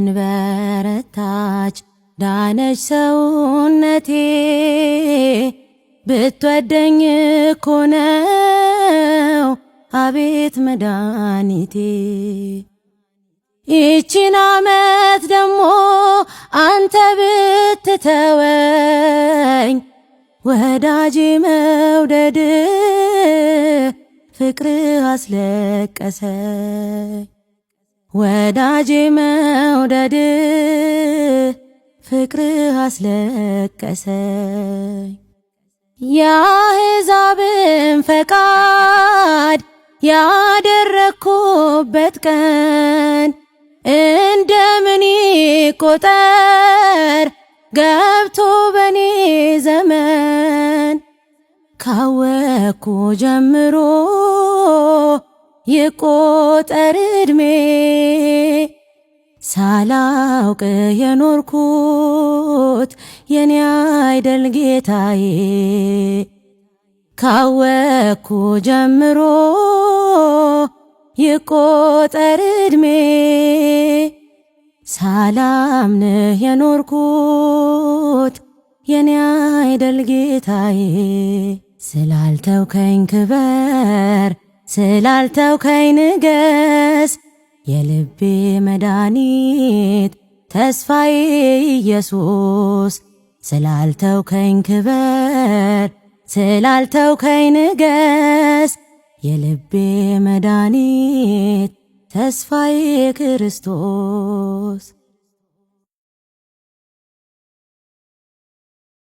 ለምን በረታች ዳነች ሰውነቴ ብትወደኝ እኮ ነው አቤት መድኃኒቴ። ይቺን ዓመት ደሞ አንተ ብትተወኝ ወዳጄ መውደድ ፍቅር አስለቀሰኝ። ወዳጄ መውደድ ፍቅር አስለቀሰኝ። የአሕዛብን ፈቃድ ያደረኩበት ቀን እንደምን ይቆጠር ገብቶ በኔ ዘመን። ካወኩ ጀምሮ ይቆጠር ዕድሜ ሳላውቅ የኖርኩት የኔ አይደል ጌታዬ። ካወኩ ጀምሮ ይቆጠር ዕድሜ ሳላምንህ የኖርኩት የኔ አይደል ጌታዬ። ስላልተውከኝ ክበር ስላልተውከኝ ንገስ የልቤ መድኃኒት ተስፋዬ ኢየሱስ። ስላልተውከኝ ክበር ስላልተውከኝ ንገስ የልቤ መድኃኒት ተስፋዬ ክርስቶስ።